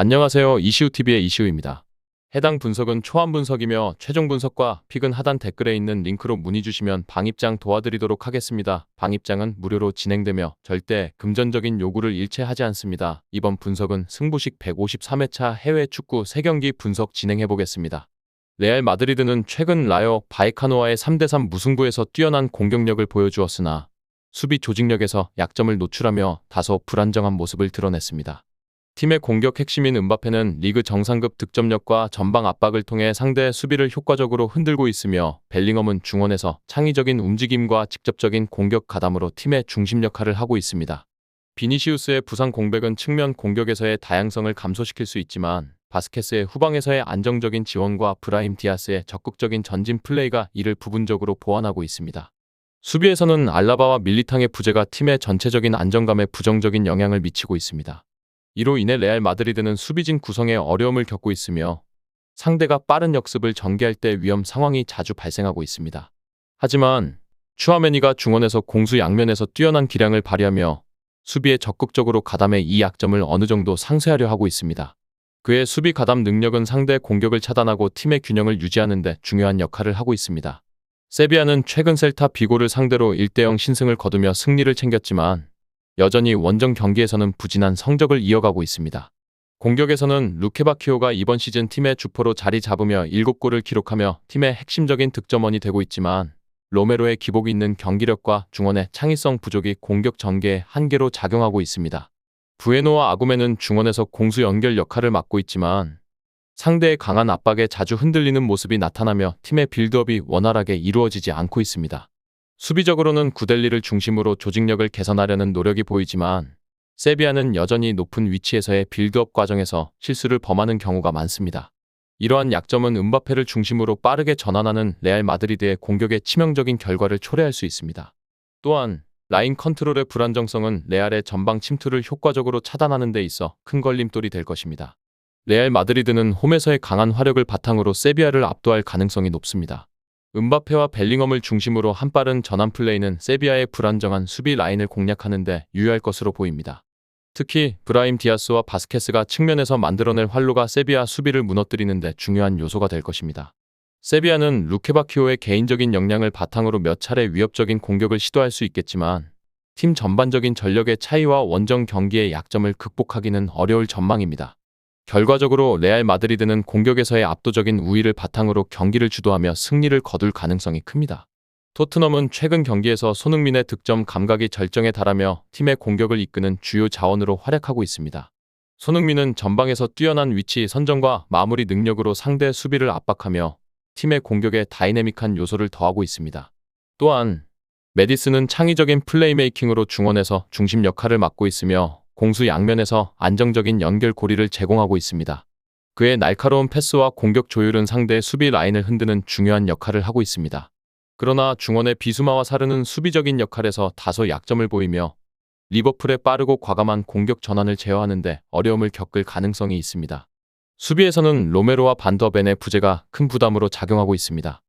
안녕하세요. 이시우TV의 이시우입니다. 해당 분석은 초안 분석이며 최종 분석과 픽은 하단 댓글에 있는 링크로 문의 주시면 방입장 도와드리도록 하겠습니다. 방입장은 무료로 진행되며 절대 금전적인 요구를 일체하지 않습니다. 이번 분석은 승부식 153회차 해외 축구 3경기 분석 진행해보겠습니다. 레알 마드리드는 최근 라요 바이카노와의 3대3 무승부에서 뛰어난 공격력을 보여주었으나 수비 조직력에서 약점을 노출하며 다소 불안정한 모습을 드러냈습니다. 팀의 공격 핵심인 음바페는 리그 정상급 득점력과 전방 압박을 통해 상대 수비를 효과적으로 흔들고 있으며 벨링엄은 중원에서 창의적인 움직임과 직접적인 공격 가담으로 팀의 중심 역할을 하고 있습니다. 비니시우스의 부상 공백은 측면 공격에서의 다양성을 감소시킬 수 있지만 바스케스의 후방에서의 안정적인 지원과 브라힘 디아스의 적극적인 전진 플레이가 이를 부분적으로 보완하고 있습니다. 수비에서는 알라바와 밀리탕의 부재가 팀의 전체적인 안정감에 부정적인 영향을 미치고 있습니다. 이로 인해 레알 마드리드는 수비진 구성에 어려움을 겪고 있으며 상대가 빠른 역습을 전개할 때 위험 상황이 자주 발생하고 있습니다. 하지만 추아메니가 중원에서 공수 양면에서 뛰어난 기량을 발휘하며 수비에 적극적으로 가담해 이 약점을 어느 정도 상쇄하려 하고 있습니다. 그의 수비 가담 능력은 상대 공격을 차단하고 팀의 균형을 유지하는 데 중요한 역할을 하고 있습니다. 세비야는 최근 셀타 비고를 상대로 1대0 신승을 거두며 승리를 챙겼지만 여전히 원정 경기에서는 부진한 성적을 이어가고 있습니다. 공격에서는 루케바키오가 이번 시즌 팀의 주포로 자리 잡으며 7골을 기록하며 팀의 핵심적인 득점원이 되고 있지만 로메로의 기복이 있는 경기력과 중원의 창의성 부족이 공격 전개에 한계로 작용하고 있습니다. 부에노와 아구메는 중원에서 공수 연결 역할을 맡고 있지만 상대의 강한 압박에 자주 흔들리는 모습이 나타나며 팀의 빌드업이 원활하게 이루어지지 않고 있습니다. 수비적으로는 구델리를 중심으로 조직력을 개선하려는 노력이 보이지만 세비야는 여전히 높은 위치에서의 빌드업 과정에서 실수를 범하는 경우가 많습니다. 이러한 약점은 음바페를 중심으로 빠르게 전환하는 레알 마드리드의 공격에 치명적인 결과를 초래할 수 있습니다. 또한 라인 컨트롤의 불안정성은 레알의 전방 침투를 효과적으로 차단하는 데 있어 큰 걸림돌이 될 것입니다. 레알 마드리드는 홈에서의 강한 화력을 바탕으로 세비야를 압도할 가능성이 높습니다. 음바페와 벨링엄을 중심으로 한 빠른 전환 플레이는 세비야의 불안정한 수비 라인을 공략하는 데 유효할 것으로 보입니다. 특히 브라힘 디아스와 바스케스가 측면에서 만들어낼 활로가 세비야 수비를 무너뜨리는 데 중요한 요소가 될 것입니다. 세비야는 루케바키오의 개인적인 역량을 바탕으로 몇 차례 위협적인 공격을 시도할 수 있겠지만 팀 전반적인 전력의 차이와 원정 경기의 약점을 극복하기는 어려울 전망입니다. 결과적으로 레알 마드리드는 공격에서의 압도적인 우위를 바탕으로 경기를 주도하며 승리를 거둘 가능성이 큽니다. 토트넘은 최근 경기에서 손흥민의 득점 감각이 절정에 달하며 팀의 공격을 이끄는 주요 자원으로 활약하고 있습니다. 손흥민은 전방에서 뛰어난 위치 선정과 마무리 능력으로 상대 수비를 압박하며 팀의 공격에 다이내믹한 요소를 더하고 있습니다. 또한 메디슨은 창의적인 플레이메이킹으로 중원에서 중심 역할을 맡고 있으며 공수 양면에서 안정적인 연결 고리를 제공하고 있습니다. 그의 날카로운 패스와 공격 조율은 상대의 수비 라인을 흔드는 중요한 역할을 하고 있습니다. 그러나 중원의 비수마와 사르는 수비적인 역할에서 다소 약점을 보이며 리버풀의 빠르고 과감한 공격 전환을 제어하는 데 어려움을 겪을 가능성이 있습니다. 수비에서는 로메로와 반더벤의 부재가 큰 부담으로 작용하고 있습니다.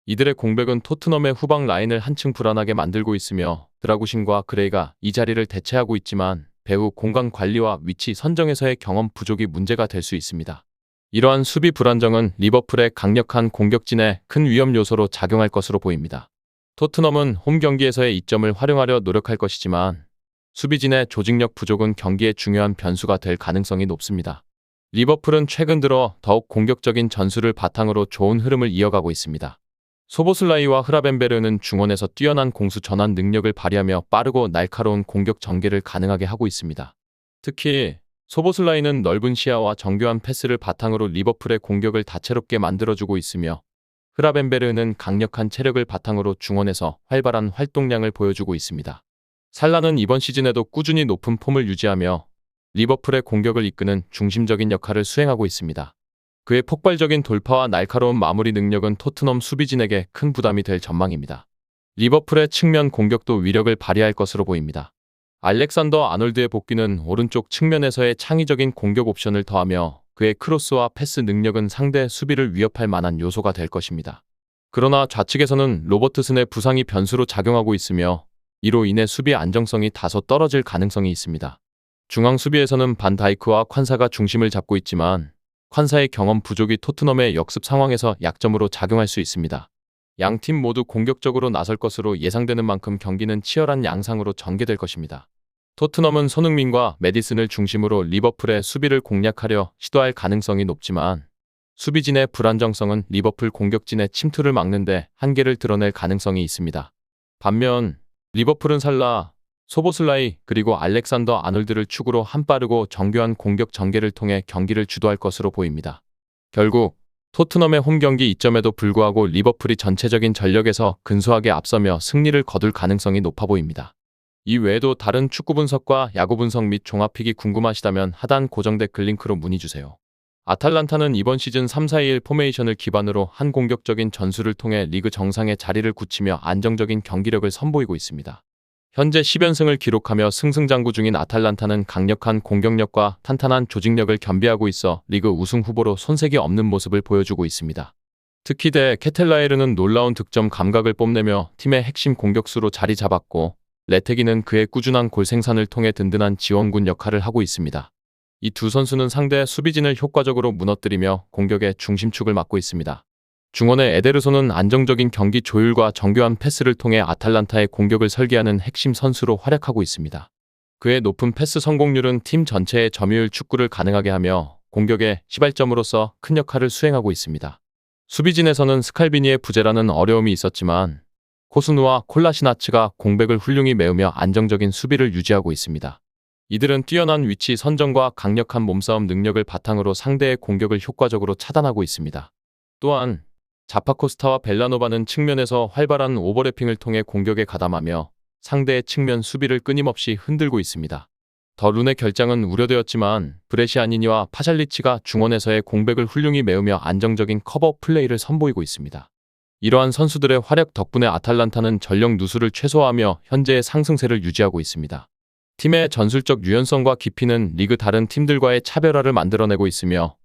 이들의 공백은 토트넘의 후방 라인을 한층 불안하게 만들고 있으며 드라구신과 그레이가 이 자리를 대체하고 있지만 배후 공간 관리와 위치 선정에서의 경험 부족이 문제가 될 수 있습니다. 이러한 수비 불안정은 리버풀의 강력한 공격진에 큰 위험 요소로 작용할 것으로 보입니다. 토트넘은 홈 경기에서의 이점을 활용하려 노력할 것이지만 수비진의 조직력 부족은 경기의 중요한 변수가 될 가능성이 높습니다. 리버풀은 최근 들어 더욱 공격적인 전술을 바탕으로 좋은 흐름을 이어가고 있습니다. 소보슬라이와 흐라벤베르는 중원에서 뛰어난 공수 전환 능력을 발휘하며 빠르고 날카로운 공격 전개를 가능하게 하고 있습니다. 특히 소보슬라이는 넓은 시야와 정교한 패스를 바탕으로 리버풀의 공격을 다채롭게 만들어주고 있으며 흐라벤베르는 강력한 체력을 바탕으로 중원에서 활발한 활동량을 보여주고 있습니다. 살라는 이번 시즌에도 꾸준히 높은 폼을 유지하며 리버풀의 공격을 이끄는 중심적인 역할을 수행하고 있습니다. 그의 폭발적인 돌파와 날카로운 마무리 능력은 토트넘 수비진에게 큰 부담이 될 전망입니다. 리버풀의 측면 공격도 위력을 발휘할 것으로 보입니다. 알렉산더 아놀드의 복귀는 오른쪽 측면에서의 창의적인 공격 옵션을 더하며 그의 크로스와 패스 능력은 상대 수비를 위협할 만한 요소가 될 것입니다. 그러나 좌측에서는 로버트슨의 부상이 변수로 작용하고 있으며 이로 인해 수비 안정성이 다소 떨어질 가능성이 있습니다. 중앙 수비에서는 반 다이크와 콴사가 중심을 잡고 있지만 콴사의 경험 부족이 토트넘의 역습 상황에서 약점으로 작용할 수 있습니다. 양 팀 모두 공격적으로 나설 것으로 예상되는 만큼 경기는 치열한 양상으로 전개될 것입니다. 토트넘은 손흥민과 메디슨을 중심으로 리버풀의 수비를 공략하려 시도할 가능성이 높지만 수비진의 불안정성은 리버풀 공격진의 침투를 막는데 한계를 드러낼 가능성이 있습니다. 반면 리버풀은 살라, 소보슬라이 그리고 알렉산더 아놀드를 축으로 한 빠르고 정교한 공격 전개를 통해 경기를 주도할 것으로 보입니다. 결국 토트넘의 홈경기 이점에도 불구하고 리버풀이 전체적인 전력에서 근소하게 앞서며 승리를 거둘 가능성이 높아 보입니다. 이 외에도 다른 축구 분석과 야구 분석 및 종합픽이 궁금하시다면 하단 고정 댓글 링크로 문의주세요. 아탈란타는 이번 시즌 3-4-2-1 포메이션을 기반으로 한 공격적인 전술을 통해 리그 정상의 자리를 굳히며 안정적인 경기력을 선보이고 있습니다. 현재 10연승을 기록하며 승승장구 중인 아탈란타는 강력한 공격력과 탄탄한 조직력을 겸비하고 있어 리그 우승 후보로 손색이 없는 모습을 보여주고 있습니다. 특히 대 케텔라에르는 놀라운 득점 감각을 뽐내며 팀의 핵심 공격수로 자리 잡았고 레테기는 그의 꾸준한 골 생산을 통해 든든한 지원군 역할을 하고 있습니다. 이 두 선수는 상대 수비진을 효과적으로 무너뜨리며 공격의 중심축을 맡고 있습니다. 중원의 에데르손은 안정적인 경기 조율과 정교한 패스를 통해 아탈란타의 공격을 설계하는 핵심 선수로 활약하고 있습니다. 그의 높은 패스 성공률은 팀 전체의 점유율 축구를 가능하게 하며 공격의 시발점으로서 큰 역할을 수행하고 있습니다. 수비진에서는 스칼비니의 부재라는 어려움이 있었지만 코스누와 콜라시나츠가 공백을 훌륭히 메우며 안정적인 수비를 유지하고 있습니다. 이들은 뛰어난 위치 선정과 강력한 몸싸움 능력을 바탕으로 상대의 공격을 효과적으로 차단하고 있습니다. 또한 자파코스타와 벨라노바는 측면에서 활발한 오버래핑을 통해 공격에 가담하며 상대의 측면 수비를 끊임없이 흔들고 있습니다. 더 룬의 결장은 우려되었지만 브레시아니니와 파샬리치가 중원에서의 공백을 훌륭히 메우며 안정적인 커버 플레이를 선보이고 있습니다. 이러한 선수들의 활약 덕분에 아탈란타는 전력 누수를 최소화하며 현재의 상승세를 유지하고 있습니다. 팀의 전술적 유연성과 깊이는 리그 다른 팀들과의 차별화를 만들어내고 있으며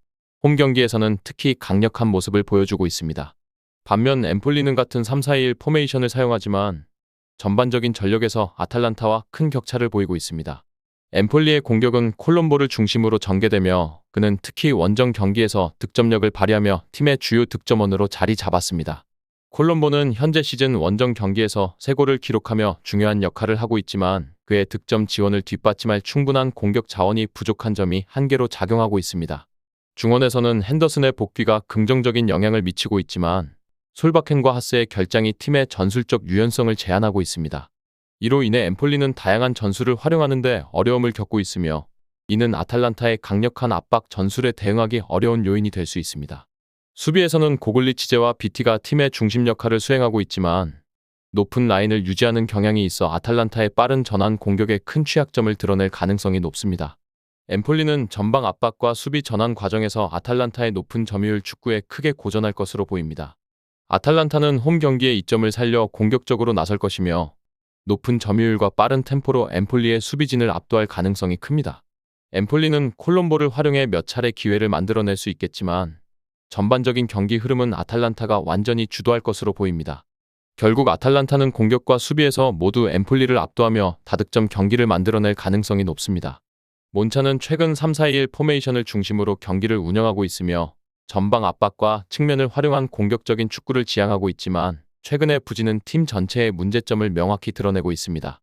홈 경기에서는 특히 강력한 모습을 보여주고 있습니다. 반면 엠폴리는 같은 3-4-2-1 포메이션을 사용하지만 전반적인 전력에서 아탈란타와 큰 격차를 보이고 있습니다. 엠폴리의 공격은 콜롬보를 중심으로 전개되며 그는 특히 원정 경기에서 득점력을 발휘하며 팀의 주요 득점원으로 자리 잡았습니다. 콜롬보는 현재 시즌 원정 경기에서 3골을 기록하며 중요한 역할을 하고 있지만 그의 득점 지원을 뒷받침할 충분한 공격 자원이 부족한 점이 한계로 작용하고 있습니다. 중원에서는 핸더슨의 복귀가 긍정적인 영향을 미치고 있지만 솔바켄과 하스의 결장이 팀의 전술적 유연성을 제한하고 있습니다. 이로 인해 엠폴리는 다양한 전술을 활용하는 데 어려움을 겪고 있으며 이는 아탈란타의 강력한 압박 전술에 대응하기 어려운 요인이 될 수 있습니다. 수비에서는 고글리치제와 비티가 팀의 중심 역할을 수행하고 있지만 높은 라인을 유지하는 경향이 있어 아탈란타의 빠른 전환 공격에 큰 취약점을 드러낼 가능성이 높습니다. 엠폴리는 전방 압박과 수비 전환 과정에서 아탈란타의 높은 점유율 축구에 크게 고전할 것으로 보입니다. 아탈란타는 홈 경기의 이점을 살려 공격적으로 나설 것이며 높은 점유율과 빠른 템포로 엠폴리의 수비진을 압도할 가능성이 큽니다. 엠폴리는 콜롬보를 활용해 몇 차례 기회를 만들어낼 수 있겠지만 전반적인 경기 흐름은 아탈란타가 완전히 주도할 것으로 보입니다. 결국 아탈란타는 공격과 수비에서 모두 엠폴리를 압도하며 다득점 경기를 만들어낼 가능성이 높습니다. 몬차는 최근 3-4-2-1 포메이션을 중심으로 경기를 운영하고 있으며 전방 압박과 측면을 활용한 공격적인 축구를 지향하고 있지만 최근의 부진은 팀 전체의 문제점을 명확히 드러내고 있습니다.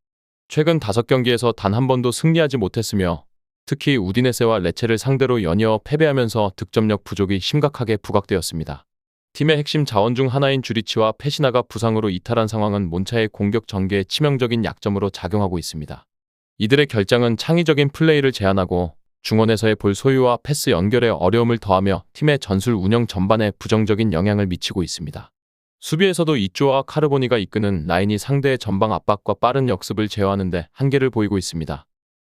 최근 5경기에서 단 한 번도 승리하지 못했으며 특히 우디네세와 레체를 상대로 연이어 패배하면서 득점력 부족이 심각하게 부각되었습니다. 팀의 핵심 자원 중 하나인 주리치와 페시나가 부상으로 이탈한 상황은 몬차의 공격 전개에 치명적인 약점으로 작용하고 있습니다. 이들의 결장은 창의적인 플레이를 제한하고 중원에서의 볼 소유와 패스 연결에 어려움을 더하며 팀의 전술 운영 전반에 부정적인 영향을 미치고 있습니다. 수비에서도 이조와 카르보니가 이끄는 라인이 상대의 전방 압박과 빠른 역습을 제어하는 데 한계를 보이고 있습니다.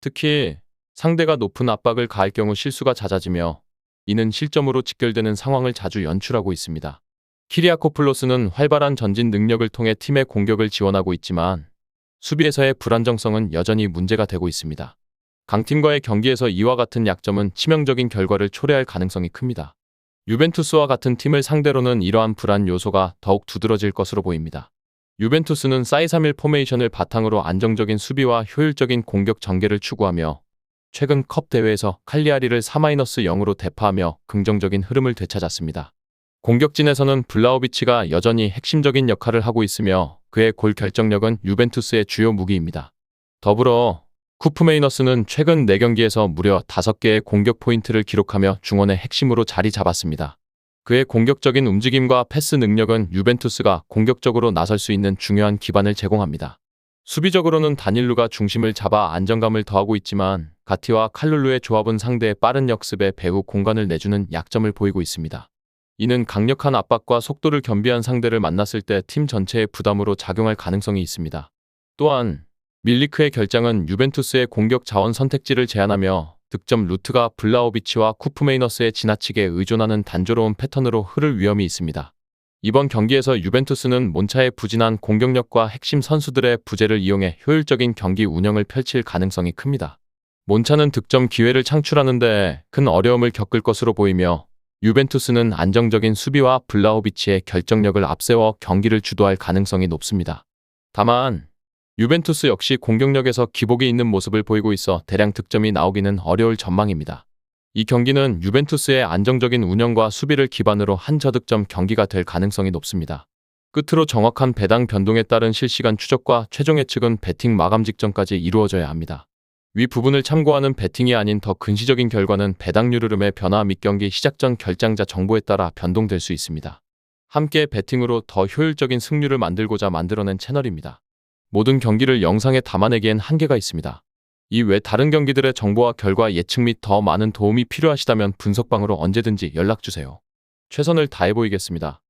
특히 상대가 높은 압박을 가할 경우 실수가 잦아지며 이는 실점으로 직결되는 상황을 자주 연출하고 있습니다. 키리아코플로스는 활발한 전진 능력을 통해 팀의 공격을 지원하고 있지만 수비에서의 불안정성은 여전히 문제가 되고 있습니다. 강팀과의 경기에서 이와 같은 약점은 치명적인 결과를 초래할 가능성이 큽니다. 유벤투스와 같은 팀을 상대로는 이러한 불안 요소가 더욱 두드러질 것으로 보입니다. 유벤투스는 4-2-3-1 포메이션을 바탕으로 안정적인 수비와 효율적인 공격 전개를 추구하며 최근 컵 대회에서 칼리아리를 4-0으로 대파하며 긍정적인 흐름을 되찾았습니다. 공격진에서는 블라호비치가 여전히 핵심적인 역할을 하고 있으며 그의 골 결정력은 유벤투스의 주요 무기입니다. 더불어 쿠프메이너스는 최근 4경기에서 무려 5개의 공격 포인트를 기록하며 중원의 핵심으로 자리 잡았습니다. 그의 공격적인 움직임과 패스 능력은 유벤투스가 공격적으로 나설 수 있는 중요한 기반을 제공합니다. 수비적으로는 다닐루가 중심을 잡아 안정감을 더하고 있지만 가티와 칼룰루의 조합은 상대의 빠른 역습에 배후 공간을 내주는 약점을 보이고 있습니다. 이는 강력한 압박과 속도를 겸비한 상대를 만났을 때 팀 전체의 부담으로 작용할 가능성이 있습니다. 또한 밀리크의 결장은 유벤투스의 공격 자원 선택지를 제한하며 득점 루트가 블라호비치와 쿠프메이너스에 지나치게 의존하는 단조로운 패턴으로 흐를 위험이 있습니다. 이번 경기에서 유벤투스는 몬차의 부진한 공격력과 핵심 선수들의 부재를 이용해 효율적인 경기 운영을 펼칠 가능성이 큽니다. 몬차는 득점 기회를 창출하는데 큰 어려움을 겪을 것으로 보이며 유벤투스는 안정적인 수비와 블라호비치의 결정력을 앞세워 경기를 주도할 가능성이 높습니다. 다만 유벤투스 역시 공격력에서 기복이 있는 모습을 보이고 있어 대량 득점이 나오기는 어려울 전망입니다. 이 경기는 유벤투스의 안정적인 운영과 수비를 기반으로 한 저득점 경기가 될 가능성이 높습니다. 끝으로 정확한 배당 변동에 따른 실시간 추적과 최종 예측은 배팅 마감 직전까지 이루어져야 합니다. 위 부분을 참고하는 배팅이 아닌 더 근시적인 결과는 배당률 흐름의 변화 및 경기 시작 전 결장자 정보에 따라 변동될 수 있습니다. 함께 배팅으로 더 효율적인 승률을 만들고자 만들어낸 채널입니다. 모든 경기를 영상에 담아내기엔 한계가 있습니다. 이외 다른 경기들의 정보와 결과 예측 및 더 많은 도움이 필요하시다면 분석방으로 언제든지 연락주세요. 최선을 다해 보이겠습니다.